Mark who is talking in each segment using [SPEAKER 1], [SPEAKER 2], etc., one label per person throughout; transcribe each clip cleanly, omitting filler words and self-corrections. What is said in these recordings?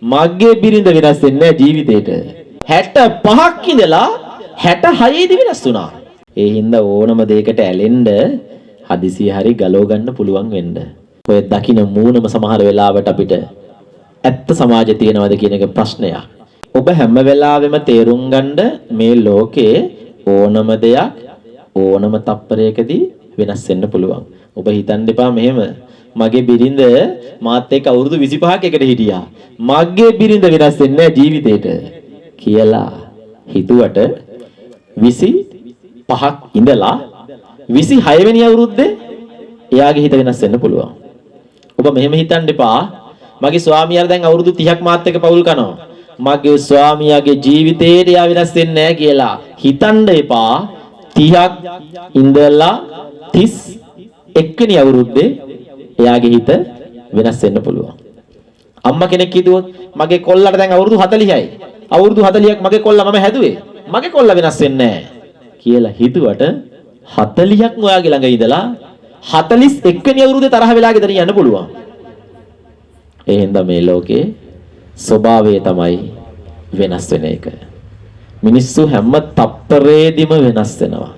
[SPEAKER 1] මග්ගේ බිරිඳ වෙනස් වෙන්නේ නැහැ ජීවිතේට. 65ක් ඉඳලා 66 දී වෙනස් වුණා. ඒ හින්දා ඕනම දෙයකට ඇලෙන්න හදිසිය හරි ගලව ගන්න පුළුවන් වෙන්න. ඔය දකින්න මූණම සමහර වෙලාවට අපිට ඇත්ත සමාජය තියෙනවද කියන එක ප්‍රශ්නයක්. ඔබ හැම වෙලාවෙම තේරුම් ගන්න මේ ලෝකේ ඕනම දෙයක් ඕනම තප්පරයකදී වෙනස් වෙන්න පුළුවන්. ඔබ හිතන්න එපා මෙහෙම මගේ බිරිඳ මාත් එක්ක අවුරුදු 25ක් එකට හිටියා. මගේ බිරිඳ වෙනස් වෙන්නේ නැහැ ජීවිතේට කියලා හිතුවට 25ක් ඉඳලා 26 වෙනි අවුරුද්දේ එයාගේ හිත වෙනස් වෙන්න පුළුවන්. ඔබ මෙහෙම හිතන්න එපා මගේ ස්වාමියාට දැන් අවුරුදු 30ක් මාත් එක්ක පවුල් කරනවා. මගේ ස්වාමියාගේ ජීවිතේට එයා වෙනස් වෙන්නේ නැහැ කියලා හිතන්න එපා. 30ක් ඉඳලා 31 වෙනි අවුරුද්දේ එයාගේ හිත වෙනස් වෙන්න පුළුවන්. අම්මා කෙනෙක් හිතුවොත් මගේ කොල්ලට දැන් අවුරුදු 40යි. අවුරුදු 40ක් මගේ කොල්ලා මම හැදුවේ. මගේ කොල්ලා වෙනස් වෙන්නේ නැහැ කියලා හිතුවට 40ක් ඔයාගේ ළඟ ඉඳලා 41 වෙනි අවුරුද්දේ තරහ වෙලා ගෙදර යන්න පුළුවන්. ඒ හින්දා මේ ලෝකේ ස්වභාවය තමයි වෙනස් වෙන එක. මිනිස්සු හැම තප්පරේදීම වෙනස් වෙනවා.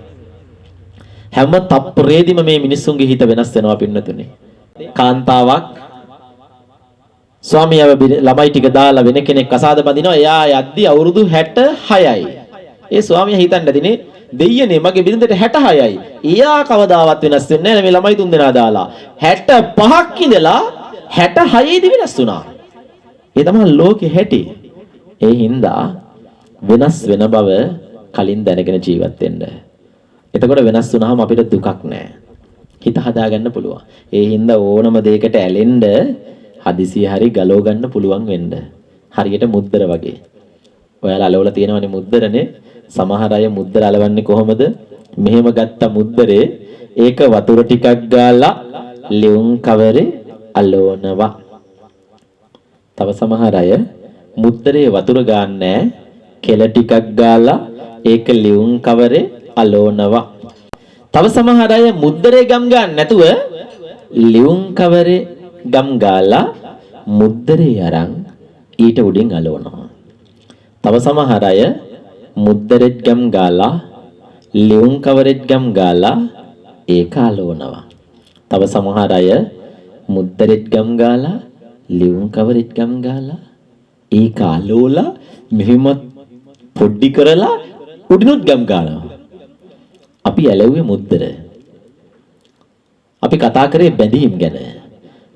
[SPEAKER 1] හැම තප්පරේදීම මේ මිනිස්සුන්ගේ හිත වෙනස් වෙනවා පින්නතුනේ. කාන්තාවක් ස්වාමියාව ළමයි ටික දාලා වෙන කෙනෙක් කසාද බඳිනවා. එයා යද්දි අවුරුදු 66යි. ඒ ස්වාමියා හිතන්න දිනේ දෙයියනේ මගේ බිරිඳට 66යි. එයා කවදාවත් වෙනස් වෙන්නේ නැහැ මේ ළමයි තුන් දෙනා දාලා. 65ක් ඉඳලා 66 දී වෙනස් වුණා. ඒ තමයි ලෝකේ හැටි. ඒ හින්දා වෙනස් වෙන බව කලින් දැනගෙන ජීවත් වෙන්න. එතකොට වෙනස් වුණාම අපිට දුකක් නැහැ. හිත හදාගන්න පුළුවන්. ඒ හින්දා ඕනම දෙයකට ඇලෙන්න හදිසිය හරි ගලව ගන්න පුළුවන් වෙන්න. හරියට මුද්දර වගේ. ඔයාලා අලවලා තියෙනවනේ මුද්දරනේ. සමහර අය මුද්දර අලවන්නේ කොහොමද? මෙහෙම ගත්ත මුද්දරේ ඒක වතුර ටිකක් ගාලා ලියුම් කවරේ අලවනවා. තව සමහර අය මුද්දරේ වතුර ගන්නෑ කෙල ටිකක් ගාලා ඒක ලියුම් කවරේ අලවනවා. තව සමහර අය මුද්දරේ ගම් ගන්න නැතුව ලියුම් කවරේ ගම් ගාලා මුද්දරේ අරන් ඊට උඩින් අලවනවා. තව සමහර අය මුද්දරෙත් ගම් ගාලා ලියුම් කවරෙත් ගම් ගාලා ඒක අලවනවා. තව සමහර අය මුද්දරෙත් ගම් ගාලා ලියුම් කවරෙත් ගම් ගාලා ඒක අලවලා මෙහෙම පොඩ්ඩි කරලා උඩිනුත් ගම් ගානවා. අපි ඇලෙව්වේ මුද්දර. අපි කතා කරේ බැඳීම් ගැන.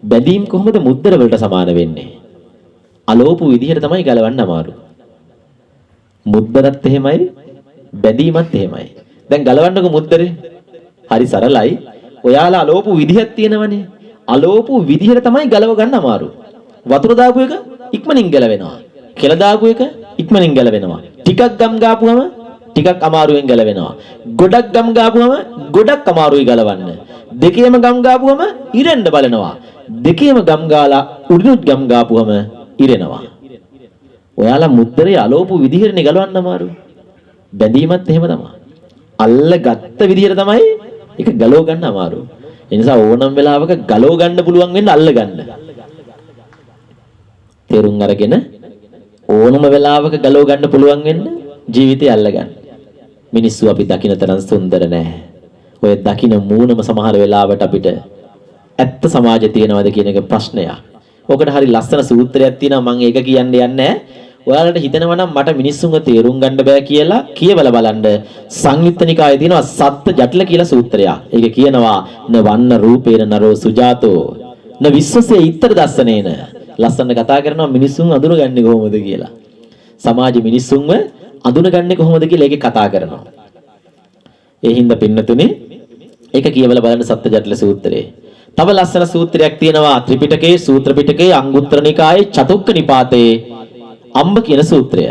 [SPEAKER 1] බැඳීම් කොහොමද මුද්දර වලට සමාන වෙන්නේ? අලෝපු විදිහට තමයි ගලවන්න අමාරු. මුද්දරත් එහෙමයි බැඳීමත් එහෙමයි. දැන් ගලවන්නකො මුද්දරේ. හරි සරලයි. ඔයාලා අලෝපු විදිහක් තියෙනවනේ. අලෝපු විදිහට තමයි ගලව ගන්න අමාරු. වතුර දාපු එක ඉක්මනින් ගලවෙනවා. කෙල දාපු එක ඉක්මනින් ගලවෙනවා. ටිකක් ගම් ගාපුවම ටිකක් අමාරුවෙන් ගලවෙනවා. ගොඩක් ගම් ගාපුවම ගොඩක් අමාරුයි ගලවන්න. දෙකේම ගම් ගාපුවම ඉරෙන්න බලනවා. දෙකේම ගම් ගාලා උඩිනුත් ගම් ගාපුවම ඉරෙනවා. ඔයාලා මුද්දරේ අලෝපු විදිහටනේ ගලවන්න අමාරු. බැඳීමත් එහෙම තමයි. අල්ල ගත්ත විදිහට තමයි ඒක ගලව ගන්න අමාරු. ඒ නිසා ඕනම වෙලාවක ගලව ගන්න පුළුවන් වෙන්න අල්ල ගන්න. තේරුම් අරගෙන ඕනම වෙලාවක ගලව ගන්න පුළුවන් වෙන්න ජීවිතය අල්ල ගන්න. මිනිස්සු අපි දකින්න තරම් සුන්දර නැහැ. ඔය දකින්න මූණම සමහර වෙලාවට අපිට ඇත්ත සමාජය තියෙනවද කියන එක ප්‍රශ්නයක්. ඔකට හරි ලස්සන සූත්‍රයක් තියෙනවා මම ඒක කියන්න යන්නේ නැහැ. ඔයාලට හිතෙනවා නම් මට මිනිස්සුන්ව තේරුම් ගන්න බෑ කියලා කියවලා බලන්න. සංයුත්ත නිකායේ තියෙනවා සත්ත්‍ය ජටිල කියලා සූත්‍රයක්. ඒක කියනවා න වන්න රූපේන නරෝ සුජාතෝ න විශ්වසේ ඉත්තර දස්සනේන. ලස්සන කතා කරනවා මිනිස්සුන් අඳුනගන්නේ කොහොමද කියලා. සමාජ මිනිස්සුන්ව අඳුනගන්නේ කොහොමද කියලා ඒකේ කතා කරනවා. ඒ හින්දා පින්නතුනේ ඒක කියවලා බලන්න සත්ත්‍ය ජටිල සූත්‍රයේ. තව ලස්සන සූත්‍රයක් තියෙනවා ත්‍රිපිටකයේ සූත්‍ර පිටකයේ අංගුත්තර නිකායේ චතුක්ක නිපාතේ අම්බ කියන සූත්‍රය.